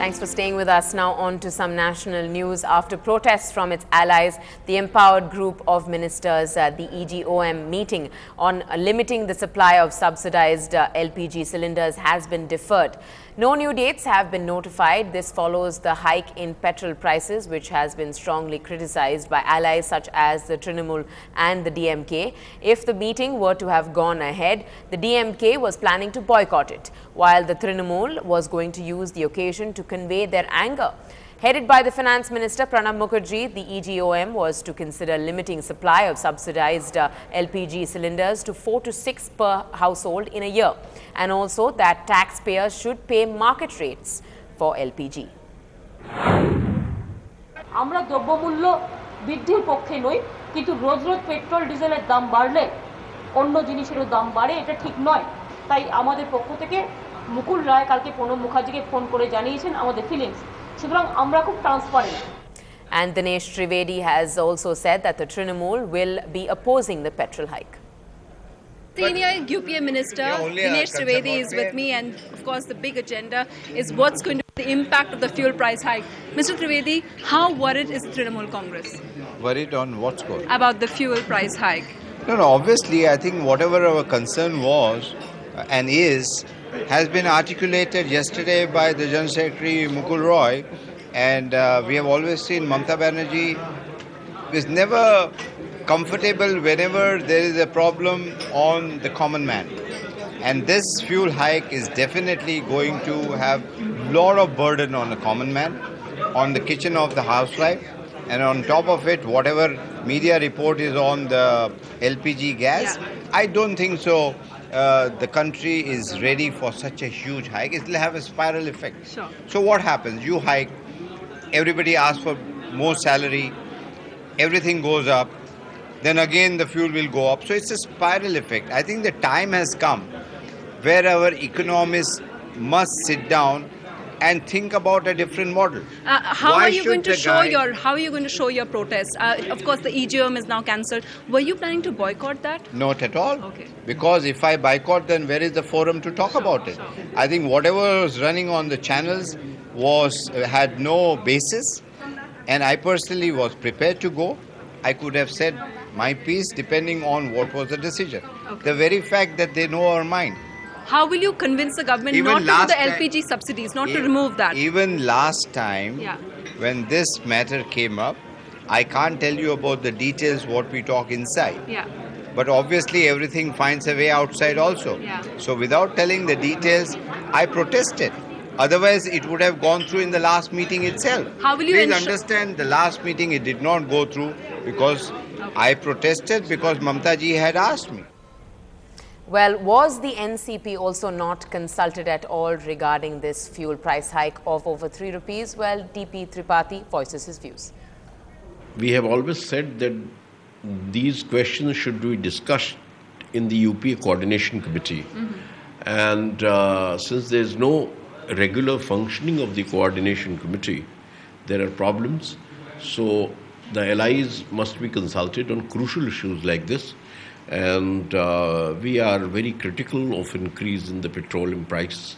Thanks for staying with us. Now on to some national news. After protests from its allies, the empowered group of ministers at the EGOM meeting on limiting the supply of subsidized LPG cylinders has been deferred. No new dates have been notified. This follows the hike in petrol prices, which has been strongly criticized by allies such as the Trinamool and the DMK. If the meeting were to have gone ahead, the DMK was planning to boycott it, while the Trinamool was going to use the occasion to convey their anger. Headed by the Finance Minister Pranab Mukherjee, the EGOM was to consider limiting supply of subsidized LPG cylinders to 4 to 6 per household in a year, and also that taxpayers should pay market rates for LPG. আমরা দ্রব্যমূল্য বৃদ্ধির পক্ষে নই, কিন্তু রোজ রোজ petrol ডিজেলের দাম বাড়লে অন্য জিনিসেরও দাম বাড়ে, এটা ঠিক নয়। তাই আমাদের পক্ষ থেকে মুকুল রায় কালকে প্রণব মুখার্জিকে ফোন করে জানিয়েছেন আমাদের ফিলিংস। সুতরাং আমরা খুব transparent. And Dinesh Trivedi has also said that the Trinamool will be opposing the petrol hike. Senior UPA Minister Dinesh Trivedi is with me, and of course the big agenda is what's going to be the impact of the fuel price hike. Mr. Trivedi, how worried is the Trinamool Congress? Worried on what score? About the fuel price hike. No, obviously I think whatever our concern was and is has been articulated yesterday by the General Secretary Mukul Roy, and we have always seen Mamata Banerjee is never comfortable whenever there is a problem on the common man, and this fuel hike is definitely going to have a lot of burden on the common man, on the kitchen of the housewife, and on top of it whatever media report is on the LPG gas. I don't think so. The country is ready for such a huge hike. It will have a spiral effect. Sure. So what happens? You hike, everybody asks for more salary, everything goes up, then again the fuel will go up. So it's a spiral effect. I think the time has come where our economists must sit down and think about a different model. How are you going to show your protest? Of course, the EGOM is now cancelled. Were you planning to boycott that? Not at all. Okay. Because if I boycott, then where is the forum to talk about it? I think whatever was running on the channels had no basis, and I personally was prepared to go. I could have said my piece depending on what was the decision. Okay. The very fact that they know our mind. How will you convince the government not to do the LPG subsidies, not to remove that? Even last time, when this matter came up, I can't tell you about the details what we talk inside. Yeah. But obviously everything finds a way outside also. Yeah. So without telling the details, I protested. Otherwise, it would have gone through in the last meeting itself. How will you Please understand, the last meeting it did not go through because I protested because Mamata ji had asked me. Well, was the NCP also not consulted at all regarding this fuel price hike of over 3 rupees? Well, DP Tripathi voices his views. We have always said that these questions should be discussed in the UPA Coordination Committee. And since there is no regular functioning of the Coordination Committee, there are problems. So the allies must be consulted on crucial issues like this. And we are very critical of increase in the petroleum price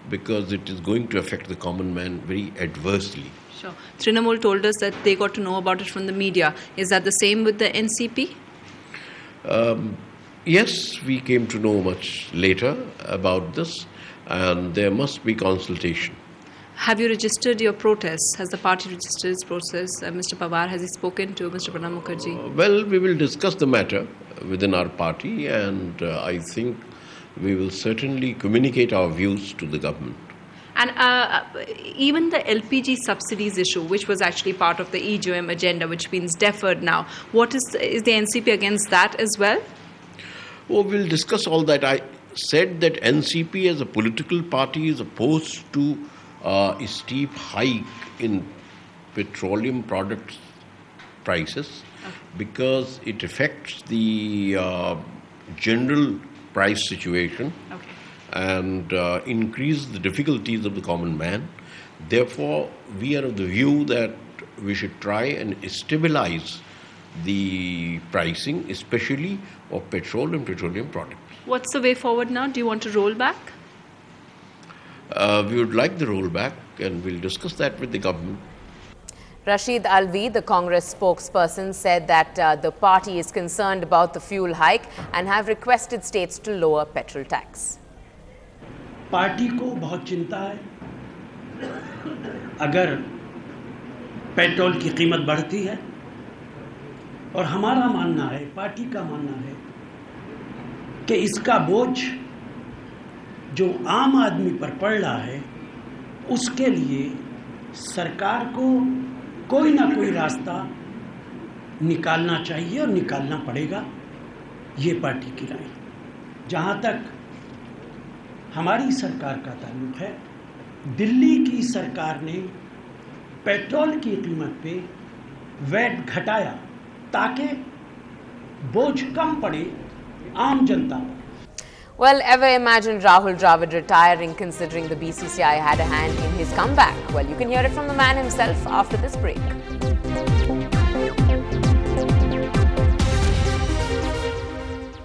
because it is going to affect the common man very adversely. Sure. Trinamool told us that they got to know about it from the media. Is that the same with the NCP? Yes, we came to know much later about this, and there must be consultation. Have you registered your protest? Has the party registered its process? Mr. Pawar, has he spoken to Mr. Pranab Mukherjee? Well, we will discuss the matter within our party, and I think we will certainly communicate our views to the government. And even the LPG subsidies issue, which was actually part of the EGOM agenda, which means deferred now, what is the NCP against that as well? Oh, we'll discuss all that. I said that NCP as a political party is opposed to a steep hike in petroleum products prices because it affects the general price situation and increase the difficulties of the common man. Therefore, we are of the view that we should try and stabilize the pricing, especially of petrol and petroleum products. What's the way forward now? Do you want to roll back? we would like the rollback, and we'll discuss that with the government. Rashid Alvi, the Congress spokesperson, said that the party is concerned about the fuel hike and have requested states to lower petrol tax. Party को बहुत चिंता है अगर petrol की कीमत बढ़ती है, और हमारा मानना है, पार्टी का मानना है कि इसका बोझ जो आम आदमी पर पड़ रहा है, उसके लिए सरकार को कोई ना कोई रास्ता निकालना चाहिए और निकालना पड़ेगा। ये पार्टी की राय। जहाँ तक हमारी सरकार का ताल्लुक है, दिल्ली की सरकार ने पेट्रोल की कीमत पे वैट घटाया ताकि बोझ कम पड़े आम जनता पर। Well, ever imagined Rahul Dravid retiring considering the BCCI had a hand in his comeback? Well, you can hear it from the man himself after this break.